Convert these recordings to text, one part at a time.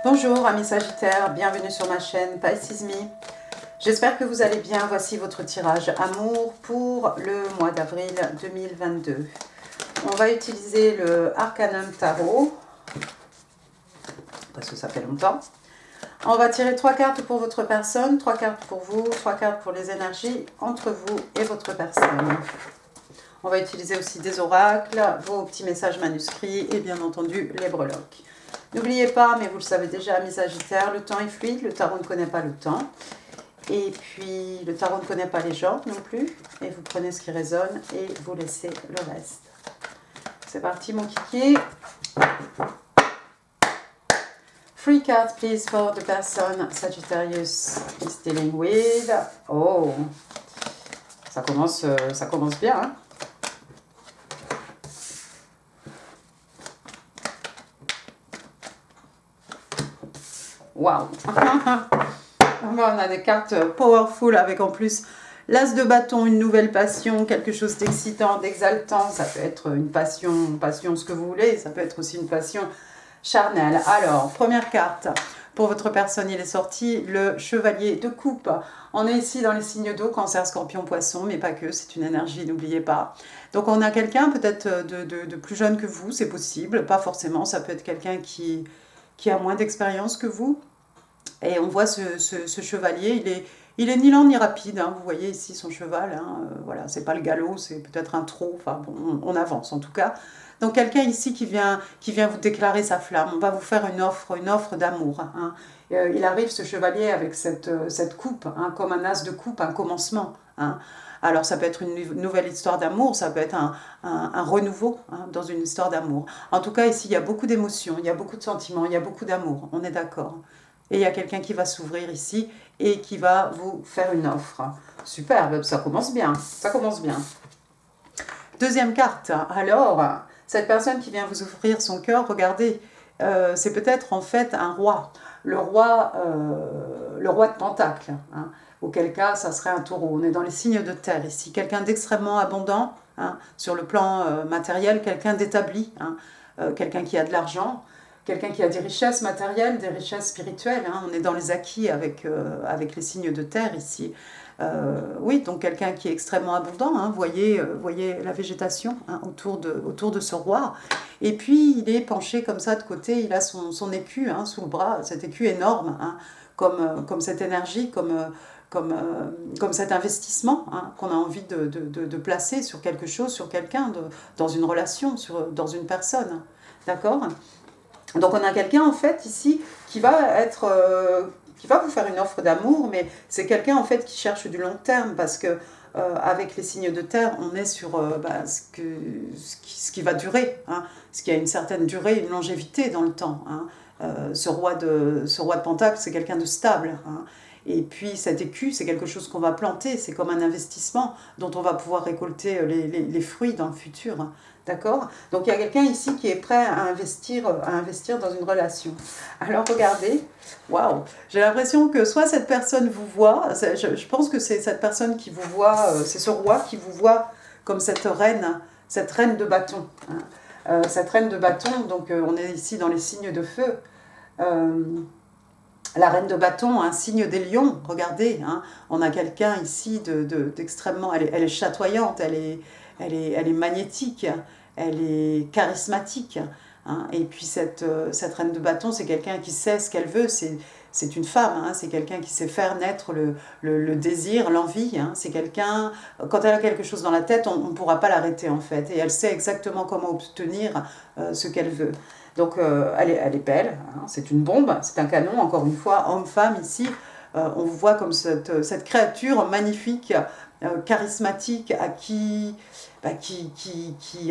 Bonjour amis Sagittaires, bienvenue sur ma chaîne Pisces Me. J'espère que vous allez bien. Voici votre tirage amour pour le mois d'avril 2022. On va utiliser le Arcanum Tarot, parce que ça fait longtemps. On va tirer 3 cartes pour votre personne, 3 cartes pour vous, 3 cartes pour les énergies entre vous et votre personne. On va utiliser aussi des oracles, vos petits messages manuscrits et bien entendu les breloques. N'oubliez pas, mais vous le savez déjà, mes Sagittaires, le temps est fluide, le tarot ne connaît pas le temps. Et puis, le tarot ne connaît pas les gens non plus. Et vous prenez ce qui résonne et vous laissez le reste. C'est parti, mon kiki. Three cards, please, for the person Sagittarius is dealing with. Oh, ça commence bien, hein. Waouh. On a des cartes powerful avec en plus l'as de bâton, une nouvelle passion, quelque chose d'excitant, d'exaltant. Ça peut être une passion, ce que vous voulez. Ça peut être aussi une passion charnelle. Alors, première carte. Pour votre personne, il est sorti le chevalier de coupe. On est ici dans les signes d'eau, cancer, scorpion, poisson, mais pas que, c'est une énergie, n'oubliez pas. Donc on a quelqu'un peut-être de plus jeune que vous, c'est possible, pas forcément, ça peut être quelqu'un qui a moins d'expérience que vous. Et on voit ce chevalier, il est ni lent ni rapide, hein. Vous voyez ici son cheval, hein. Voilà, c'est pas le galop, c'est peut-être un trot, enfin bon, on avance en tout cas. Donc quelqu'un ici qui vient vous déclarer sa flamme, on va vous faire une offre d'amour, hein. Il arrive ce chevalier avec cette coupe, hein, comme un as de coupe, un commencement, hein. Alors ça peut être une nouvelle histoire d'amour, ça peut être un renouveau, hein, dans une histoire d'amour. En tout cas ici il y a beaucoup d'émotions, il y a beaucoup de sentiments, il y a beaucoup d'amour, on est d'accord. Et il y a quelqu'un qui va s'ouvrir ici et qui va vous faire une offre. Super, ça commence bien, ça commence bien. Deuxième carte, alors, cette personne qui vient vous ouvrir son cœur, regardez, c'est peut-être en fait un roi. Le roi de Pentacle, hein. Auquel cas, ça serait un taureau. On est dans les signes de terre ici. Quelqu'un d'extrêmement abondant, hein, sur le plan matériel, quelqu'un d'établi, hein, quelqu'un qui a de l'argent, quelqu'un qui a des richesses matérielles, des richesses spirituelles, hein. On est dans les acquis avec les signes de terre ici. Oui, donc quelqu'un qui est extrêmement abondant, hein. Voyez la végétation, hein, autour de ce roi. Et puis il est penché comme ça de côté, il a son écu, hein, sous le bras, cet écu énorme, hein, comme cette énergie, comme cet investissement, hein, qu'on a envie de placer sur quelque chose, sur quelqu'un, dans une relation, dans une personne. D'accord ? Donc on a quelqu'un en fait ici qui va vous faire une offre d'amour, mais c'est quelqu'un en fait qui cherche du long terme, parce que avec les signes de terre, on est sur ce qui va durer, hein, ce qui a une certaine durée, une longévité dans le temps, hein. Ce roi de Pentacle, c'est quelqu'un de stable, hein. Et puis cet écu, c'est quelque chose qu'on va planter, c'est comme un investissement dont on va pouvoir récolter les fruits dans le futur, hein. D'accord ? Donc il y a quelqu'un ici qui est prêt à investir dans une relation. Alors regardez, waouh, j'ai l'impression que soit cette personne vous voit, je pense que c'est cette personne qui vous voit, c'est ce roi qui vous voit comme cette reine de bâton, hein. Cette reine de bâton, donc on est ici dans les signes de feu. La reine de bâton, un signe des lions, regardez, hein, on a quelqu'un ici d'extrêmement, elle est chatoyante, elle est magnétique, elle est charismatique, hein. Et puis cette reine de bâton, c'est quelqu'un qui sait ce qu'elle veut, c'est une femme, hein, c'est quelqu'un qui sait faire naître le désir, l'envie, hein. C'est quelqu'un, quand elle a quelque chose dans la tête, on ne pourra pas l'arrêter en fait, et elle sait exactement comment obtenir ce qu'elle veut. Donc elle est belle, hein, c'est une bombe, c'est un canon, encore une fois, homme-femme ici, on vous voit comme cette créature magnifique, charismatique, qui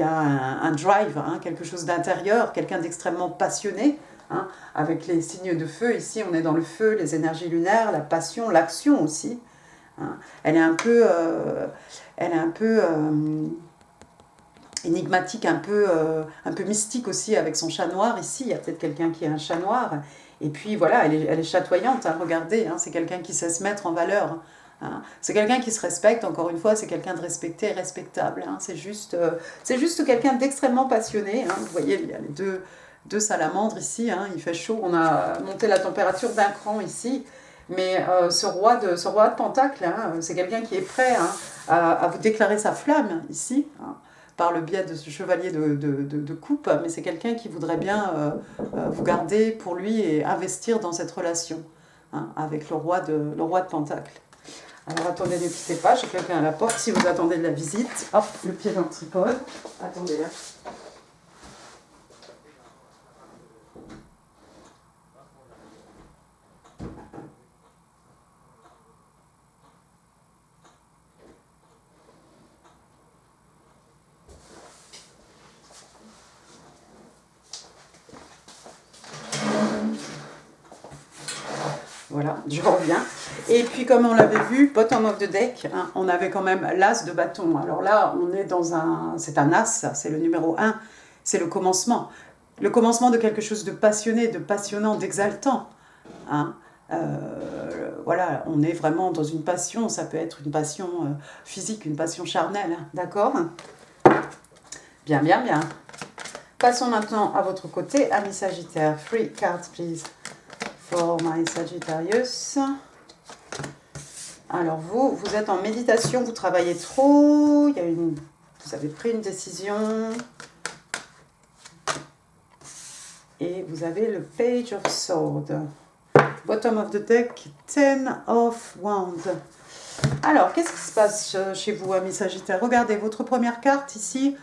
a un drive, hein, quelque chose d'intérieur, quelqu'un d'extrêmement passionné, hein, avec les signes de feu. Ici, on est dans le feu, les énergies lunaires, la passion, l'action aussi, hein. Elle est un peu énigmatique, un peu mystique aussi, avec son chat noir ici. Il y a peut-être quelqu'un qui a un chat noir. Et puis voilà, elle est chatoyante, hein, regardez, hein, c'est quelqu'un qui sait se mettre en valeur, hein. C'est quelqu'un qui se respecte, encore une fois, c'est quelqu'un de respecté et respectable, hein. C'est juste quelqu'un d'extrêmement passionné, hein. Vous voyez, il y a deux salamandres ici, hein, il fait chaud, on a monté la température d'un cran ici, mais ce roi de Pentacle, hein, c'est quelqu'un qui est prêt, hein, à vous déclarer sa flamme ici, hein, par le biais de ce chevalier de coupe, mais c'est quelqu'un qui voudrait bien vous garder pour lui et investir dans cette relation, hein, avec le roi de Pentacle. Alors attendez, ne quittez pas, j'ai quelqu'un à la porte si vous attendez de la visite. Hop, le pied dans le tripode. Attendez là. Voilà, je reviens. Et puis comme on l'avait vu, bottom of the deck, hein, on avait quand même l'as de bâton. Alors là, on est dans c'est un as, c'est le numéro 1, c'est le commencement. Le commencement de quelque chose de passionné, de passionnant, d'exaltant. Hein. Voilà, on est vraiment dans une passion, ça peut être une passion physique, une passion charnelle, hein, d'accord? Bien, bien, bien. Passons maintenant à votre côté, amis Sagittaire. 3 cards, please. For my Sagittarius. Alors vous êtes en méditation, vous travaillez trop, vous avez pris une décision. Et vous avez le Page of Swords. Bottom of the deck, 10 of Wands. Alors, qu'est-ce qui se passe chez vous, amis Sagittaire? Regardez, votre première carte ici,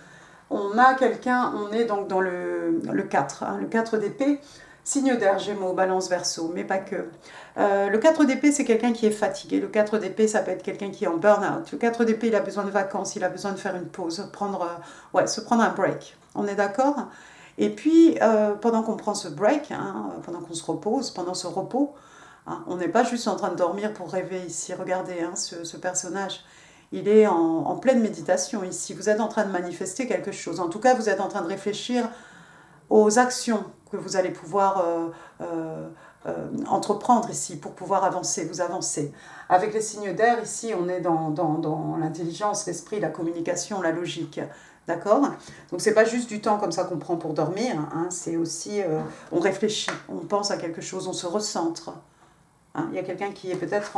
on a quelqu'un, on est donc dans le 4, hein, le 4 d'épée. Signe d'air, Gémeaux, Balance, Verseau, mais pas que. Le 4 d'épée, c'est quelqu'un qui est fatigué. Le 4 d'épée, ça peut être quelqu'un qui est en burn-out. Le 4 d'épée, il a besoin de vacances, il a besoin de faire une pause, se prendre un break. On est d'accord? Et puis, pendant qu'on prend ce break, hein, pendant qu'on se repose, pendant ce repos, hein, on n'est pas juste en train de dormir pour rêver ici. Regardez hein, ce personnage. Il est en pleine méditation ici. Vous êtes en train de manifester quelque chose. En tout cas, vous êtes en train de réfléchir aux actions que vous allez pouvoir entreprendre ici pour pouvoir avancer, vous avancer. Avec les signes d'air, ici, on est dans l'intelligence, l'esprit, la communication, la logique. D'accord? Donc, c'est pas juste du temps comme ça qu'on prend pour dormir, hein, c'est aussi, on réfléchit, on pense à quelque chose, on se recentre. Hein. Il y a quelqu'un qui est peut-être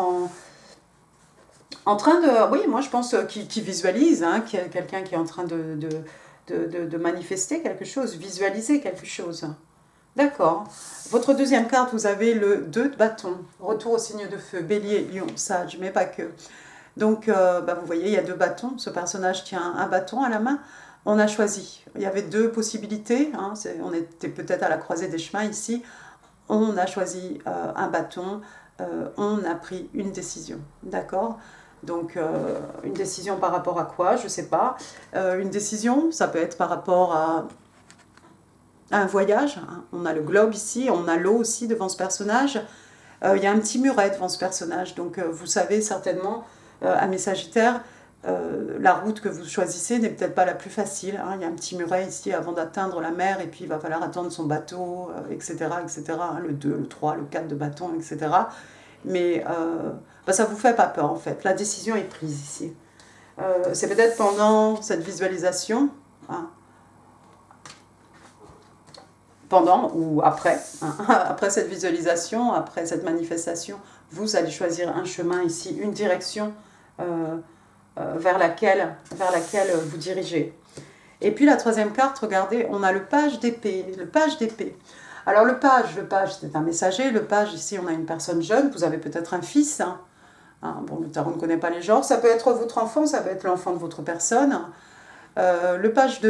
en train de... Oui, moi, je pense qui visualise, hein, quelqu'un qui est en train de manifester quelque chose, visualiser quelque chose. D'accord. Votre deuxième carte, vous avez le 2 de bâton. Retour au signe de feu, bélier, lion, sage, mais pas que. Donc, vous voyez, il y a 2 bâtons. Ce personnage tient un bâton à la main. On a choisi. Il y avait 2 possibilités. Hein, on était peut-être à la croisée des chemins ici. On a choisi un bâton. On a pris une décision. D'accord ? Donc, une décision par rapport à quoi? Je ne sais pas. Une décision, ça peut être par rapport à un voyage. Hein. On a le globe ici, on a l'eau aussi devant ce personnage. Il y a un petit muret devant ce personnage. Donc, vous savez certainement, amis Sagittaires, la route que vous choisissez n'est peut-être pas la plus facile. Hein. Il y a un petit muret ici avant d'atteindre la mer et puis il va falloir attendre son bateau, etc. etc. Hein. Le 2, le 3, le 4 de bâton, etc. Mais ça ne vous fait pas peur en fait. La décision est prise ici. C'est peut-être pendant cette visualisation, hein, pendant ou après, hein, après cette visualisation, après cette manifestation, vous allez choisir un chemin ici, une direction vers laquelle vous dirigez. Et puis la troisième carte, regardez, on a le page d'épée. Le page d'épée. Alors le page, c'est un messager. Le page, ici, on a une personne jeune. Vous avez peut-être un fils. Hein. Bon, le tarot ne connaît pas les genres. Ça peut être votre enfant, ça peut être l'enfant de votre personne. Le page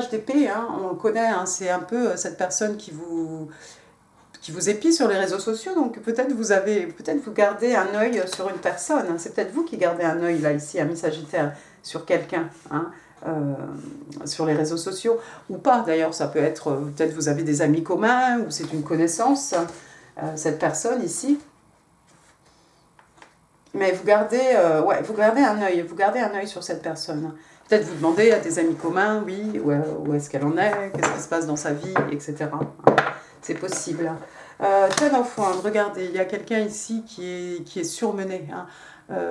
d'épée, hein, on le connaît. Hein, c'est un peu cette personne qui vous épie sur les réseaux sociaux. Donc peut-être vous gardez un œil sur une personne. Hein. C'est peut-être vous qui gardez un œil là, ici, ami Sagittaire, sur quelqu'un. Hein. Sur les réseaux sociaux ou pas d'ailleurs, ça peut être peut-être vous avez des amis communs ou c'est une connaissance, cette personne ici, mais vous gardez un œil sur cette personne. Peut-être vous demandez à des amis communs, oui, où est-ce qu'elle en est, qu'est-ce qui se passe dans sa vie, etc. C'est possible. Ten of Wands, regardez, il y a quelqu'un ici qui est surmené. Hein.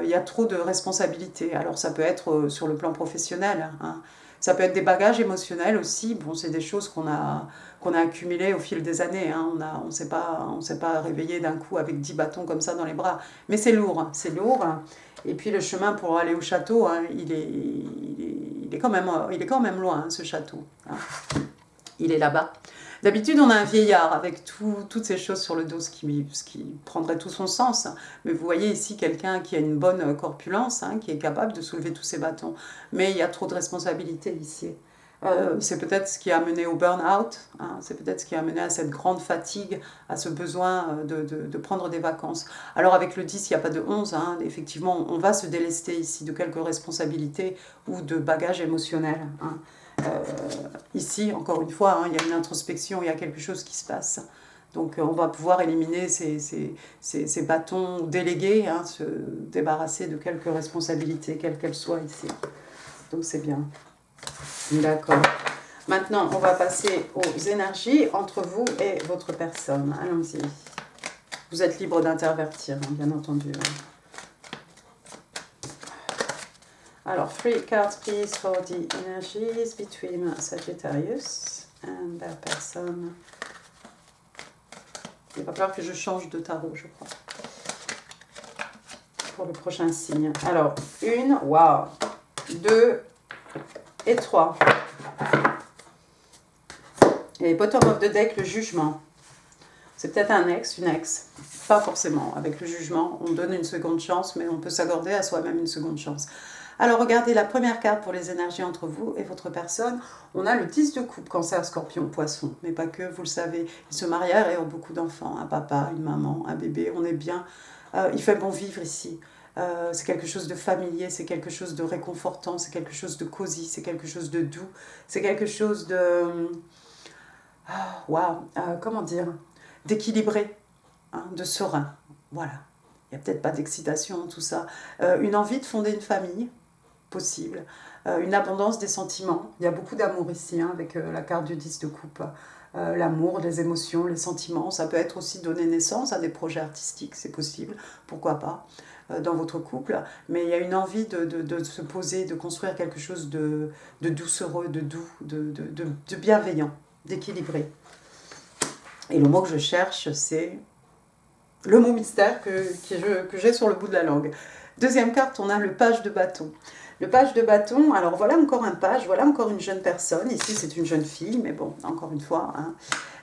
Il y a trop de responsabilités. Alors ça peut être sur le plan professionnel. Hein. Ça peut être des bagages émotionnels aussi. Bon, c'est des choses qu'on a accumulées au fil des années. Hein. On s'est pas réveillé d'un coup avec 10 bâtons comme ça dans les bras. Mais c'est lourd, c'est lourd. Et puis le chemin pour aller au château, hein, il est quand même loin, hein, ce château. Hein. Il est là-bas. D'habitude, on a un vieillard avec toutes ces choses sur le dos, ce qui prendrait tout son sens. Mais vous voyez ici quelqu'un qui a une bonne corpulence, hein, qui est capable de soulever tous ces bâtons. Mais il y a trop de responsabilités ici. C'est peut-être ce qui a mené au burn-out, hein, c'est peut-être ce qui a mené à cette grande fatigue, à ce besoin de prendre des vacances. Alors avec le 10, il n'y a pas de 11, hein, effectivement, on va se délester ici de quelques responsabilités ou de bagages émotionnels. Hein. Ici, encore une fois, hein, il y a une introspection, il y a quelque chose qui se passe. Donc on va pouvoir éliminer ces bâtons délégués, hein, se débarrasser de quelques responsabilités, quelles qu'elles soient ici. Donc c'est bien. D'accord. Maintenant, on va passer aux énergies entre vous et votre personne. Allons-y. Vous êtes libre d'intervertir, hein, bien entendu. Alors, 3 cards, please, for the energies between Sagittarius and their person. Il va falloir que je change de tarot, je crois, pour le prochain signe. Alors, 1, wow, 2 et 3. Et bottom of the deck, le jugement. C'est peut-être un ex, une ex. Pas forcément. Avec le jugement, on donne une seconde chance, mais on peut s'accorder à soi-même une seconde chance. Alors, regardez la première carte pour les énergies entre vous et votre personne. On a le 10 de coupe, cancer, scorpion, poisson. Mais pas que, vous le savez. Ils se marièrent et ont beaucoup d'enfants. Un papa, une maman, un bébé. On est bien. Il fait bon vivre ici. C'est quelque chose de familier, c'est quelque chose de réconfortant, c'est quelque chose de cosy, c'est quelque chose de doux. C'est quelque chose de... comment dire, d'équilibré, hein, de serein, voilà. Il n'y a peut-être pas d'excitation, tout ça. Une envie de fonder une famille, possible. Une abondance des sentiments. Il y a beaucoup d'amour ici, hein, avec la carte du 10 de coupe. L'amour, les émotions, les sentiments. Ça peut être aussi donner naissance à des projets artistiques, c'est possible, pourquoi pas, dans votre couple. Mais il y a une envie de se poser, de construire quelque chose de doucereux, de doux, de bienveillant, d'équilibré. Et le mot que je cherche, c'est le mot mystère que j'ai sur le bout de la langue. Deuxième carte, on a le page de bâton. Le page de bâton, alors voilà encore un page, voilà encore une jeune personne. Ici, c'est une jeune fille, mais bon, encore une fois. Hein.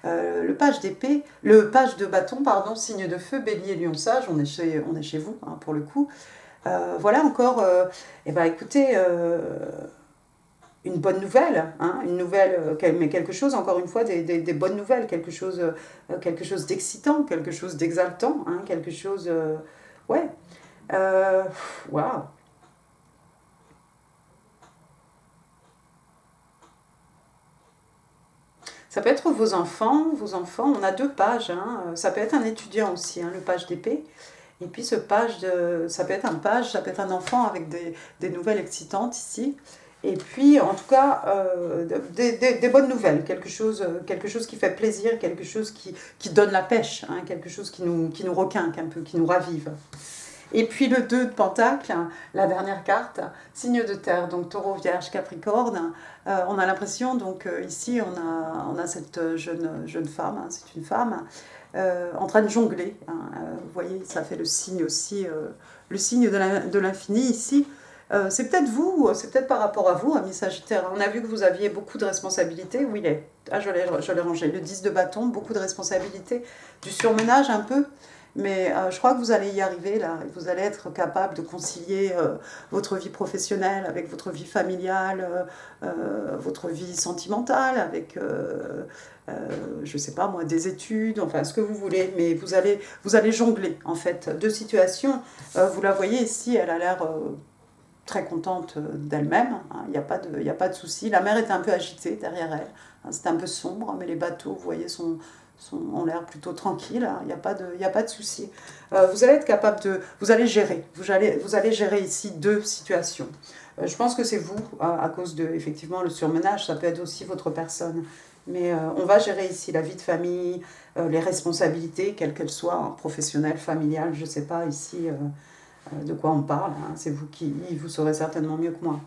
Le page d'épée, le page de bâton, pardon, signe de feu, bélier, lion, sage, on est chez vous, hein, pour le coup. Voilà encore, écoutez... une bonne nouvelle, hein, une nouvelle, mais quelque chose, encore une fois, des bonnes nouvelles, quelque chose d'excitant, quelque chose d'exaltant, hein, quelque chose, ouais, waouh. Ça peut être vos enfants, on a deux pages, hein, ça peut être un étudiant aussi, hein, le page d'épée, et puis ce page, ça peut être un page, ça peut être un enfant avec des nouvelles excitantes ici. Et puis, en tout cas, des bonnes nouvelles, quelque chose qui fait plaisir, quelque chose qui donne la pêche, hein, quelque chose qui nous requinque un peu, qui nous ravive. Et puis le 2 de Pentacle, la dernière carte, signe de terre, donc taureau, vierge, capricorne. On a l'impression, donc ici, on a cette jeune femme, hein, c'est une femme, en train de jongler. Hein, vous voyez, ça fait le signe aussi, le signe de l'infini ici. C'est peut-être vous, c'est peut-être par rapport à vous, ami Sagittaire. On a vu que vous aviez beaucoup de responsabilités. Où il est? Ah, je l'ai rangé. Le 10 de bâton, beaucoup de responsabilités. Du surmenage un peu. Mais je crois que vous allez y arriver là. Vous allez être capable de concilier votre vie professionnelle avec votre vie familiale, votre vie sentimentale, avec, je sais pas moi, des études, enfin ce que vous voulez. Mais vous allez jongler en fait deux situations. Vous la voyez ici, elle a l'air... très contente d'elle-même, hein, il n'y a pas de souci. La mer est un peu agitée derrière elle, hein, c'est un peu sombre, mais les bateaux, vous voyez, ont l'air plutôt tranquilles, hein, il n'y a pas de souci. Vous allez être capable vous allez gérer, vous allez gérer ici deux situations. Je pense que c'est vous, à cause de, effectivement, le surmenage, ça peut être aussi votre personne. Mais on va gérer ici la vie de famille, les responsabilités, quelles qu'elles soient, hein, professionnelles, familiales, je ne sais pas, ici... de quoi on parle, hein. C'est vous qui vous saurez certainement mieux que moi.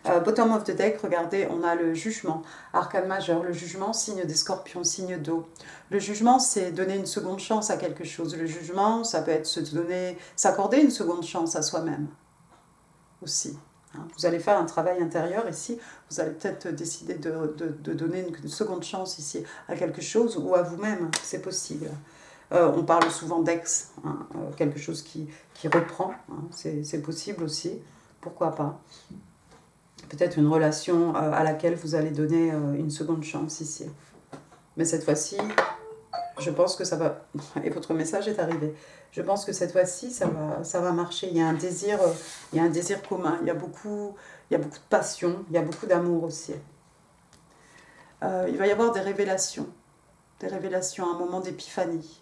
Bottom of the deck, regardez, on a le jugement, arcane majeur, le jugement, signe des scorpions, signe d'eau. Le jugement, c'est donner une seconde chance à quelque chose. Le jugement, ça peut être s'accorder une seconde chance à soi-même aussi. Vous allez faire un travail intérieur ici, vous allez peut-être décider de donner une seconde chance ici à quelque chose ou à vous-même, c'est possible. On parle souvent d'ex, quelque chose qui reprend, c'est possible aussi, pourquoi pas. Peut-être une relation à laquelle vous allez donner une seconde chance ici. Mais cette fois-ci, je pense que ça va... Et votre message est arrivé. Je pense que cette fois-ci, ça va marcher. Il y a un désir commun. Il y a beaucoup de passion. Il y a beaucoup d'amour aussi. Il va y avoir des révélations. Des révélations, un moment d'épiphanie.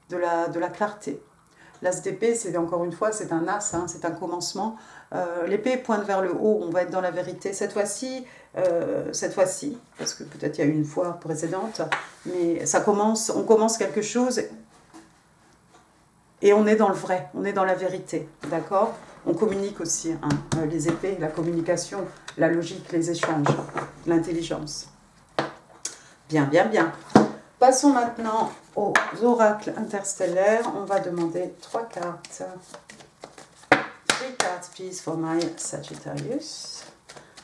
De la clarté. L'as d'épée, c'est encore une fois, c'est un as, c'est un commencement. L'épée pointe vers le haut, on va être dans la vérité. Cette fois-ci, parce que peut-être il y a eu une fois précédente, mais on commence quelque chose et on est dans le vrai, on est dans la vérité, d'accord? On communique aussi, les épées, la communication, la logique, les échanges, l'intelligence. Bien, bien, bien. Passons maintenant aux oracles interstellaires. On va demander 3 cartes. 3 cards, please, for my Sagittarius.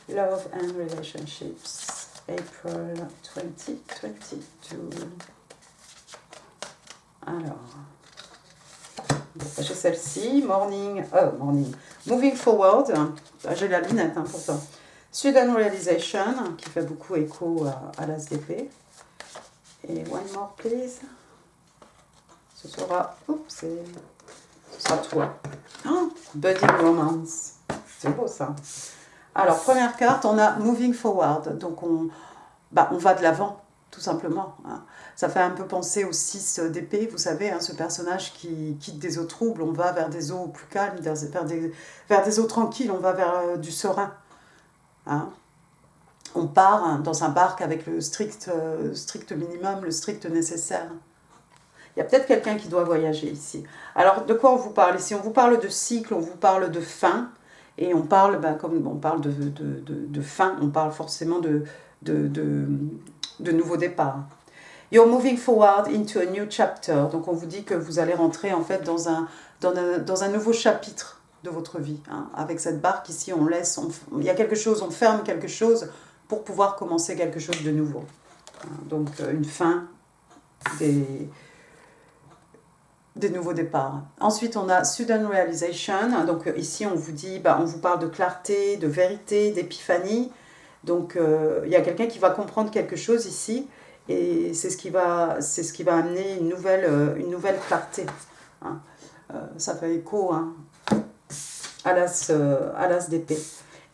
Love and relationships, April 2022. Alors, j'ai celle-ci, morning. Moving forward. J'ai la lunette, pourtant. Sudden realization, qui fait beaucoup écho à l'as d'épée. Et one more, please. Ce sera toi. Budding romance. C'est beau, ça. Alors, première carte, on a moving forward. Donc, on va de l'avant, tout simplement. Ça fait un peu penser au 6 d'épée, vous savez, ce personnage qui quitte des eaux troubles. On va vers des eaux plus calmes, vers des eaux tranquilles. On va vers du serein. On part dans un barque avec le strict minimum, le strict nécessaire. Il y a peut-être quelqu'un qui doit voyager ici. Alors, de quoi on vous parle ici? On vous parle de cycle, on vous parle de fin. Et on parle, comme on parle de fin, on parle forcément de nouveau départ. You're moving forward into a new chapter. Donc, on vous dit que vous allez rentrer en fait dans un nouveau chapitre de votre vie. Avec cette barque ici, il y a quelque chose, on ferme quelque chose pour pouvoir commencer quelque chose de nouveau. Donc, une fin des nouveaux départs. Ensuite, on a sudden realization. Donc, ici, on vous dit, on vous parle de clarté, de vérité, d'épiphanie. Donc, il y a quelqu'un qui va comprendre quelque chose ici. Et c'est ce qui va amener une nouvelle clarté. Ça fait écho à l'as d'épée.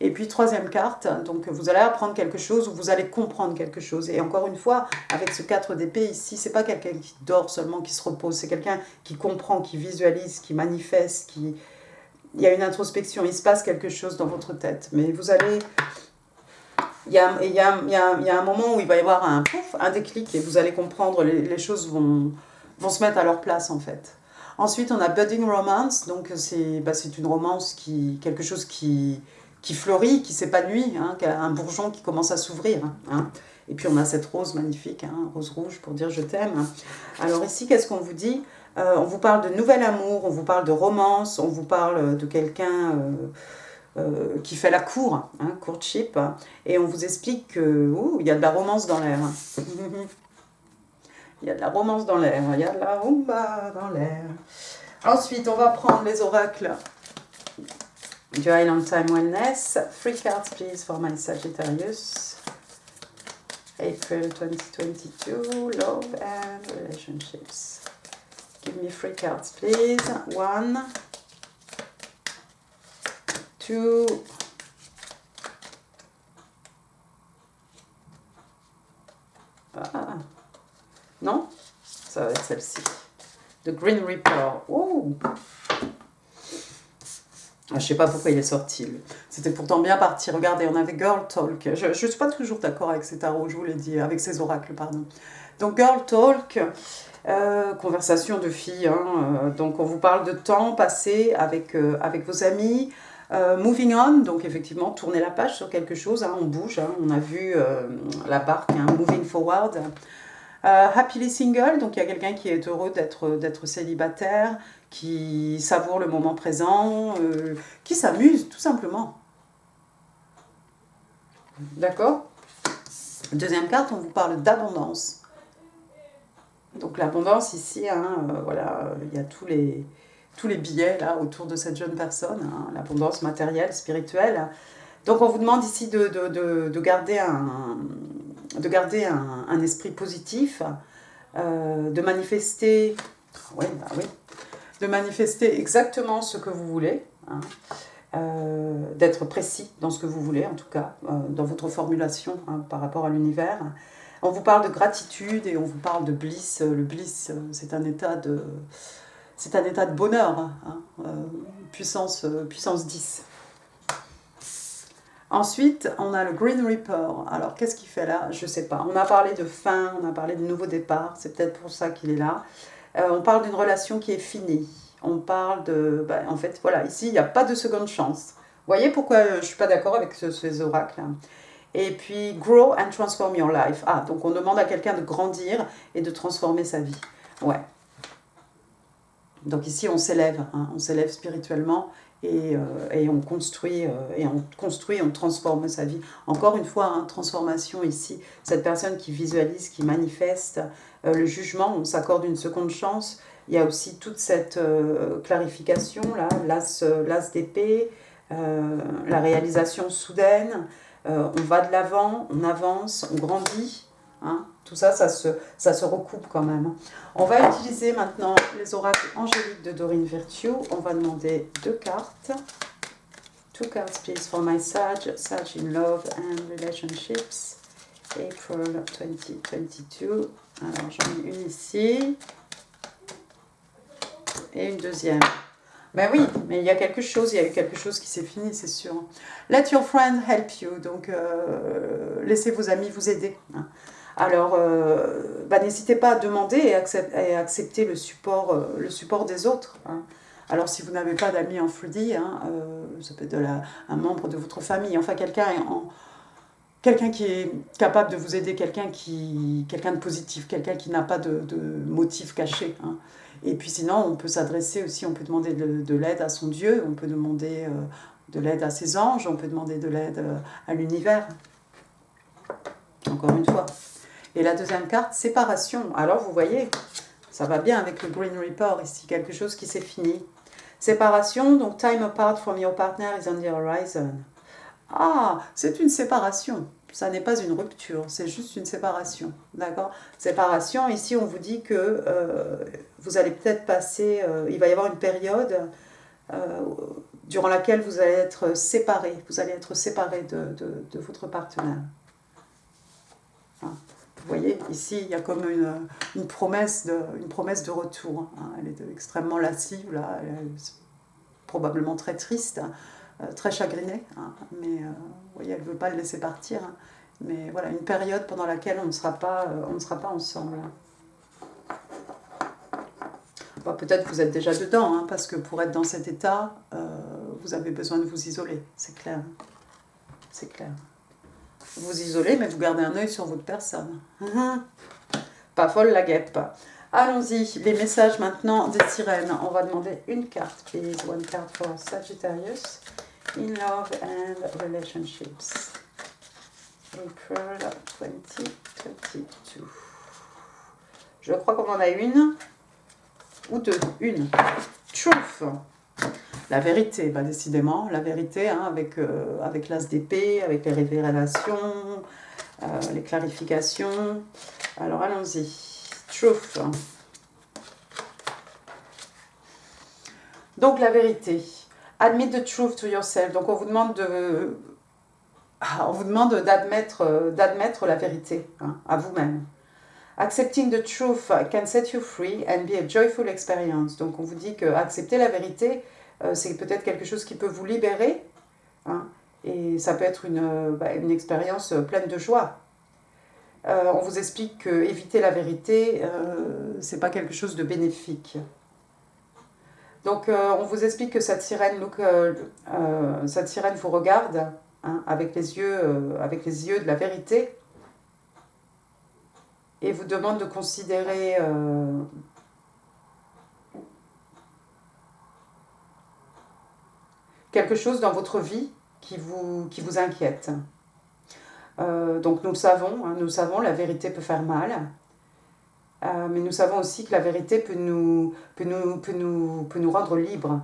Et puis, troisième carte, donc vous allez apprendre quelque chose ou vous allez comprendre quelque chose. Et encore une fois, avec ce 4 d'épée ici, c'est pas quelqu'un qui dort seulement, qui se repose. C'est quelqu'un qui comprend, qui visualise, qui manifeste, il y a une introspection, il se passe quelque chose dans votre tête. Mais vous allez... Il y a un moment où il va y avoir un déclic et vous allez comprendre, les choses vont se mettre à leur place en fait. Ensuite, on a budding romance, donc c'est une romance, quelque chose qui fleurit, qui s'épanouit, un bourgeon qui commence à s'ouvrir. Et puis on a cette rose magnifique, rose rouge pour dire je t'aime. Alors ici, qu'est-ce qu'on vous dit? On vous parle de nouvel amour, on vous parle de romance, on vous parle de quelqu'un qui fait la cour, courtship, et on vous explique que il y a de la romance dans l'air. Il y a de la romance dans l'air, il y a de la rumba dans l'air. Ensuite, on va prendre les oracles du Island Time Wellness. 3 cards, please, for my Sagittarius. April 2022, love and relationships. Give me 3 cards, please. 1, 2, non, ça va être celle-ci. The Green Reaper. Oh, je ne sais pas pourquoi il est sorti. C'était pourtant bien parti. Regardez, on avait Girl Talk. Je ne suis pas toujours d'accord avec ces tarots, je vous l'ai dit, avec ces oracles, pardon. Donc, Girl Talk, conversation de filles. Donc, on vous parle de temps passé avec vos amis. Moving on, donc effectivement, tourner la page sur quelque chose, hein, on bouge, hein, on a vu la barque, hein, moving forward. Happily single, donc il y a quelqu'un qui est heureux d'être célibataire, qui savoure le moment présent, qui s'amuse, tout simplement. D'accord? Deuxième carte, on vous parle d'abondance. Donc l'abondance ici, hein, voilà, il y a tous les billets là autour de cette jeune personne, hein, l'abondance matérielle, spirituelle. Donc on vous demande ici de garder un esprit positif, de manifester, oui, bah oui, de manifester exactement ce que vous voulez, hein, d'être précis dans ce que vous voulez en tout cas, dans votre formulation, hein, par rapport à l'univers. On vous parle de gratitude et on vous parle de bliss. Le bliss, c'est un état de bonheur, hein, puissance 10. Ensuite, on a le Green Reaper. Alors, qu'est-ce qu'il fait là? Je ne sais pas. On a parlé de fin, on a parlé de nouveau départ. C'est peut-être pour ça qu'il est là. On parle d'une relation qui est finie. On parle de... en fait, voilà, ici, il n'y a pas de seconde chance. Vous voyez pourquoi je ne suis pas d'accord avec ces oracles? Et puis, grow and transform your life. Ah, donc on demande à quelqu'un de grandir et de transformer sa vie. Ouais. Donc ici, on s'élève, hein, on s'élève spirituellement et on construit, on transforme sa vie. Encore une fois, hein, transformation ici. Cette personne qui visualise, qui manifeste le jugement, on s'accorde une seconde chance. Il y a aussi toute cette clarification, là, l'as d'épée, la réalisation soudaine. On va de l'avant, on avance, on grandit. Hein. Tout ça, ça se recoupe quand même. On va utiliser maintenant les oracles angéliques de Doreen Virtue. On va demander 2 cartes. 2 cards, please, for my Sag in love and relationships. April 2022. Alors, j'en ai une ici. Et une deuxième. Ben oui, mais il y a eu quelque chose qui s'est fini, c'est sûr. Let your friend help you. Donc, laissez vos amis vous aider. Hein. Alors, n'hésitez pas à demander et accepter le support des autres. Hein. Alors, si vous n'avez pas d'amis en 3D, hein, ça peut être un membre de votre famille, enfin quelqu'un qui est capable de vous aider, quelqu'un de positif, quelqu'un qui n'a pas de motif caché. Hein. Et puis sinon, on peut s'adresser aussi, on peut demander de l'aide à son Dieu, on peut demander de l'aide à ses anges, on peut demander de l'aide à l'univers. Encore une fois. Et la deuxième carte, séparation. Alors, vous voyez, ça va bien avec le Green Reaper ici, quelque chose qui s'est fini. Séparation, donc time apart from your partner is on the horizon. Ah, c'est une séparation. Ça n'est pas une rupture, c'est juste une séparation. D'accord? Séparation, ici, on vous dit que vous allez peut-être passer... il va y avoir une période durant laquelle vous allez être séparés. Vous allez être séparés de votre partenaire. Hein. Vous voyez, ici, il y a comme une promesse de retour. Hein. Elle est extrêmement lascive, là. Elle est probablement très triste, hein, très chagrinée. Hein. Mais vous voyez, elle ne veut pas le laisser partir. Hein. Mais voilà, une période pendant laquelle on ne sera pas ensemble. Bon, peut-être que vous êtes déjà dedans, hein, parce que pour être dans cet état, vous avez besoin de vous isoler, c'est clair. C'est clair. Vous isolez, mais vous gardez un œil sur votre personne. Pas folle la guêpe. Allons-y, les messages maintenant des sirènes. On va demander une carte, please. One card for Sagittarius. In love and relationships. April 2022. Je crois qu'on en a une. Ou deux. Une. Truth. La vérité, bah décidément, la vérité, hein, avec l'as d'épée, avec les révélations, les clarifications. Alors, allons-y. Truth. Donc, la vérité. Admit the truth to yourself. Donc, on vous demande d'admettre la vérité, hein, à vous-même. Accepting the truth can set you free and be a joyful experience. Donc, on vous dit que accepter la vérité, c'est peut-être quelque chose qui peut vous libérer, hein, et ça peut être une expérience pleine de joie. On vous explique que éviter la vérité, c'est pas quelque chose de bénéfique. Donc, on vous explique que cette sirène vous regarde hein, avec les yeux de la vérité et vous demande de considérer quelque chose dans votre vie qui vous inquiète. Donc, nous le savons, la vérité peut faire mal. Mais nous savons aussi que la vérité peut nous rendre libres.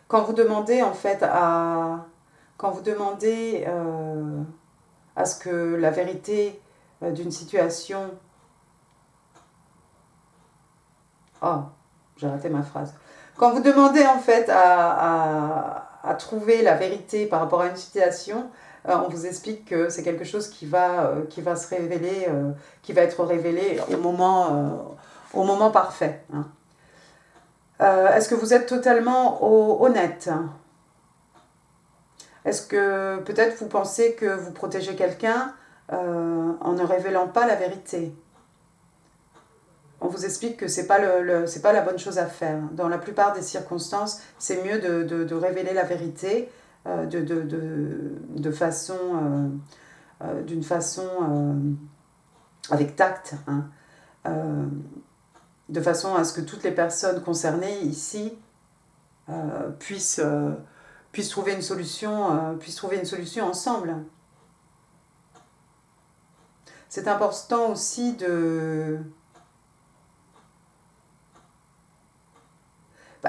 Quand vous demandez en fait quand vous demandez à ce que la vérité d'une situation... Oh, j'ai raté ma phrase. Quand vous demandez en fait à trouver la vérité par rapport à une situation, on vous explique que c'est quelque chose qui va se révéler, qui va être révélé au moment parfait. Hein. Est-ce que vous êtes totalement honnête? Est-ce que peut-être vous pensez que vous protégez quelqu'un en ne révélant pas la vérité? On vous explique que c'est pas la bonne chose à faire. Dans la plupart des circonstances, c'est mieux de révéler la vérité d'une façon avec tact, hein, de façon à ce que toutes les personnes concernées ici puissent trouver une solution ensemble. C'est important aussi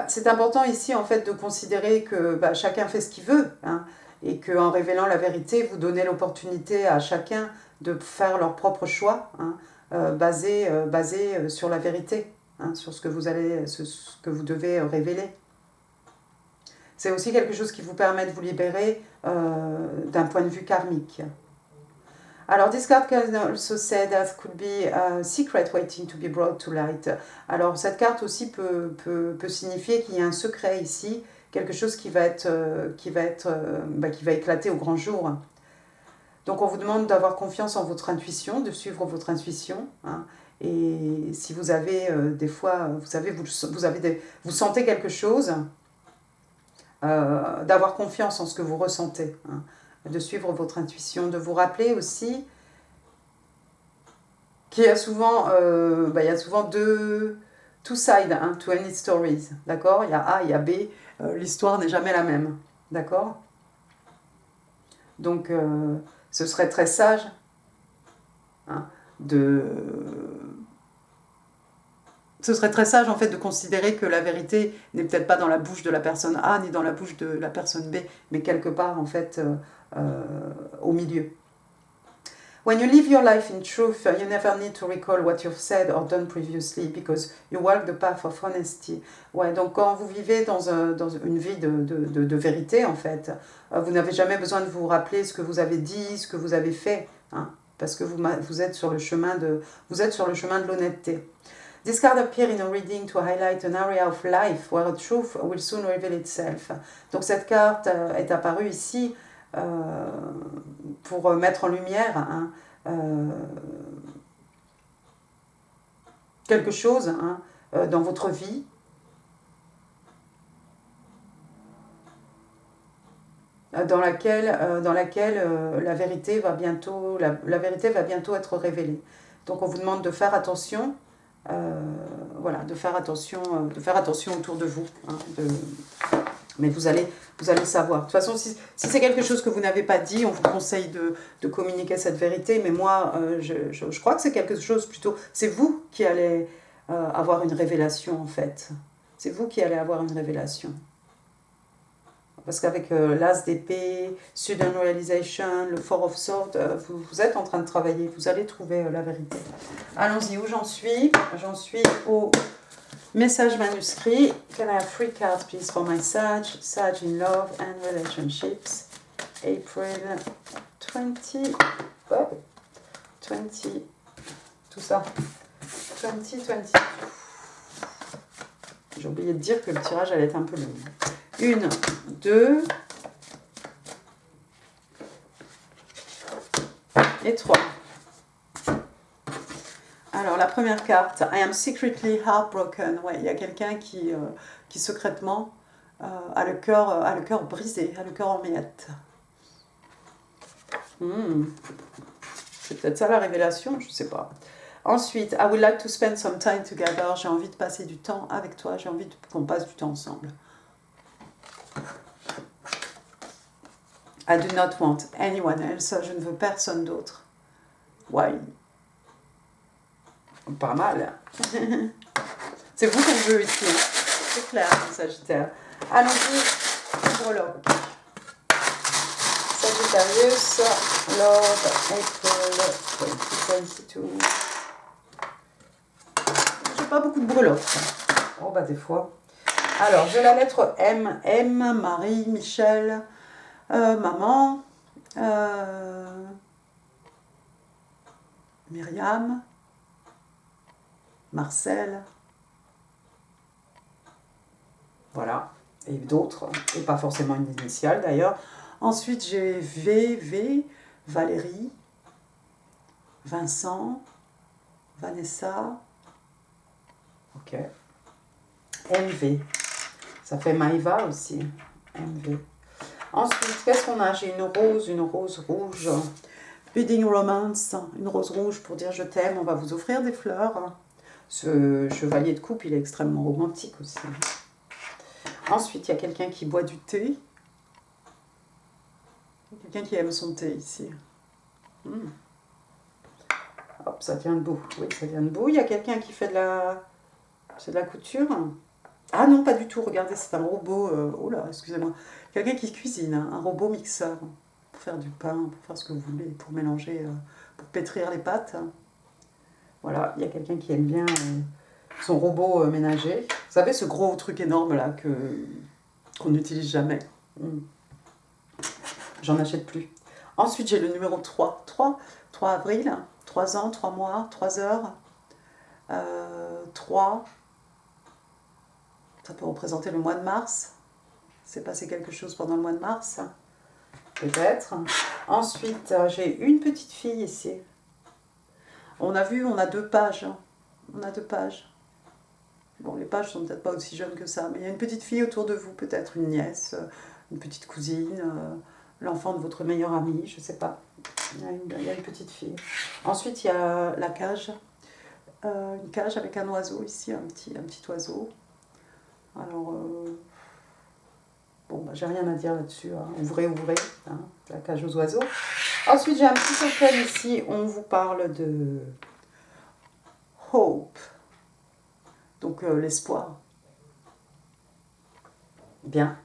c'est important ici en fait de considérer que chacun fait ce qu'il veut hein, et qu'en révélant la vérité, vous donnez l'opportunité à chacun de faire leur propre choix hein, basé sur la vérité, hein, sur ce que vous devez révéler. C'est aussi quelque chose qui vous permet de vous libérer d'un point de vue karmique. Alors, this card can also say that could be a secret waiting to be brought to light. Alors, cette carte aussi peut signifier qu'il y a un secret ici, quelque chose qui va éclater au grand jour. Donc, on vous demande d'avoir confiance en votre intuition, de suivre votre intuition. Hein, et si vous avez des fois, vous sentez quelque chose, d'avoir confiance en ce que vous ressentez. Hein, de suivre votre intuition, de vous rappeler aussi qu'il y a souvent, two sides hein, to any stories, d'accord? Il y a A, il y a B, l'histoire n'est jamais la même, d'accord? Donc, ce serait très sage hein, ce serait très sage en fait de considérer que la vérité n'est peut-être pas dans la bouche de la personne A ni dans la bouche de la personne B, mais quelque part en fait au milieu. When you live your life in truth, you never need to recall what you've said or done previously because you walk the path of honesty. Ouais, donc quand vous vivez dans une vie de vérité en fait, vous n'avez jamais besoin de vous rappeler ce que vous avez dit, ce que vous avez fait, hein, parce que vous êtes sur le chemin de l'honnêteté. This card appears in a reading to highlight an area of life where a truth will soon reveal itself. Donc cette carte est apparue ici pour mettre en lumière hein, quelque chose hein, dans votre vie dans laquelle la vérité va bientôt être révélée. Donc on vous demande de faire attention. Voilà, de faire attention autour de vous. Hein, mais vous allez savoir. De toute façon, si c'est quelque chose que vous n'avez pas dit, on vous conseille de communiquer cette vérité. Mais moi, je crois que c'est quelque chose plutôt... C'est vous qui allez avoir une révélation, en fait. C'est vous qui allez avoir une révélation. Parce qu'avec l'As d'épée, Sudden Realization, le Four of Swords, vous êtes en train de travailler, vous allez trouver la vérité. Allons-y, où j'en suis? J'en suis au message manuscrit. Can I have 3 cards, please, for my Sag in love and relationships. April 20, tout ça. 2020. J'ai oublié de dire que le tirage allait être un peu long. 1, 2 et 3. Alors, la première carte, I am secretly heartbroken. Ouais, il y a quelqu'un qui secrètement a le cœur brisé, a le cœur en miettes. C'est peut-être ça la révélation, je ne sais pas. Ensuite, I would like to spend some time together. J'ai envie de passer du temps avec toi, j'ai envie qu'on passe du temps ensemble. I do not want anyone else. Je ne veux personne d'autre. Ouais. Pas mal. C'est vous qu'on veut ici. C'est clair, Sagittaire. Allons-y, breloque. Sagittarius, Love, April 2022. J'ai pas beaucoup de breloques. Oh, bah, des fois. Alors, j'ai la lettre M. M, Marie, Michel, maman, Myriam, Marcel. Voilà. Et d'autres. Et pas forcément une initiale, d'ailleurs. Ensuite, j'ai V, Valérie, Vincent, Vanessa, ok, MV, ça fait Maïva aussi, MV. Ensuite, qu'est-ce qu'on a? J'ai une rose rouge, Budding Romance, une rose rouge pour dire je t'aime, on va vous offrir des fleurs. Ce chevalier de coupe, il est extrêmement romantique aussi. Ensuite, il y a quelqu'un qui boit du thé. Quelqu'un qui aime son thé ici. Hop, ça tient debout. Oui, ça tient debout. Il y a quelqu'un qui fait de la couture. Ah non, pas du tout. Regardez, c'est un robot. Oh là, excusez-moi. Quelqu'un qui cuisine, hein, un robot mixeur. Pour faire du pain, pour faire ce que vous voulez, pour mélanger, pour pétrir les pâtes. Voilà, il y a quelqu'un qui aime bien son robot ménager. Vous savez, ce gros truc énorme là qu'on n'utilise jamais. J'en achète plus. Ensuite, j'ai le numéro 3. 3 avril, 3 ans, 3 mois, 3 heures. 3, ça peut représenter le mois de mars. Il s'est passé quelque chose pendant le mois de mars, peut-être. Ensuite, j'ai une petite fille ici. On a vu, on a 2 pages. On a 2 pages. Bon, les pages sont peut-être pas aussi jeunes que ça, mais il y a une petite fille autour de vous, peut-être une nièce, une petite cousine, l'enfant de votre meilleur ami, je ne sais pas. Il y a une petite fille. Ensuite, il y a la cage. Une cage avec un oiseau ici, un petit oiseau. Alors, bon, bah, j'ai rien à dire là-dessus. Hein. Ouvrez, hein, la cage aux oiseaux. Ensuite, j'ai un petit token ici. On vous parle de hope. Donc, l'espoir. Bien.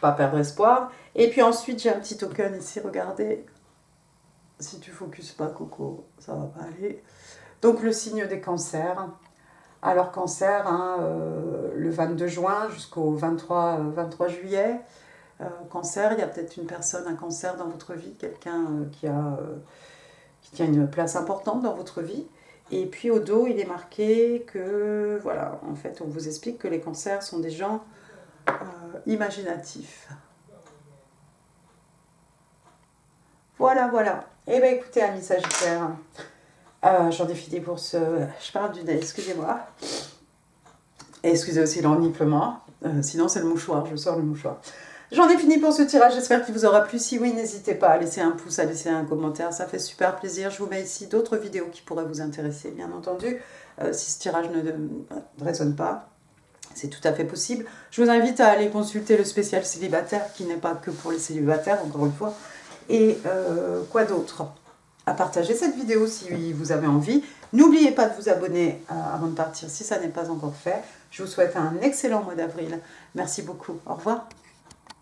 Pas perdre espoir. Et puis ensuite, j'ai un petit token ici. Regardez. Si tu focuses pas, Coco, ça va pas aller. Donc, le signe des cancers. Alors, cancer, hein, le 22 juin jusqu'au 23 juillet. Cancer, il y a peut-être une personne, un cancer dans votre vie, quelqu'un qui tient une place importante dans votre vie. Et puis, au dos, il est marqué que, voilà, en fait, on vous explique que les cancers sont des gens imaginatifs. Voilà. Eh bien, écoutez, amis Sagittaires, j'en ai fini pour ce... Je parle du nez, excusez-moi. Et excusez aussi l'eniflement. Sinon, c'est le mouchoir, je sors le mouchoir. J'en ai fini pour ce tirage, j'espère qu'il vous aura plu. Si oui, n'hésitez pas à laisser un pouce, à laisser un commentaire, ça fait super plaisir. Je vous mets ici d'autres vidéos qui pourraient vous intéresser, bien entendu. Si ce tirage ne résonne pas, c'est tout à fait possible. Je vous invite à aller consulter le spécial célibataire, qui n'est pas que pour les célibataires, encore une fois. Et quoi d'autre? À partager cette vidéo si vous avez envie. N'oubliez pas de vous abonner avant de partir si ça n'est pas encore fait. Je vous souhaite un excellent mois d'avril. Merci beaucoup. Au revoir.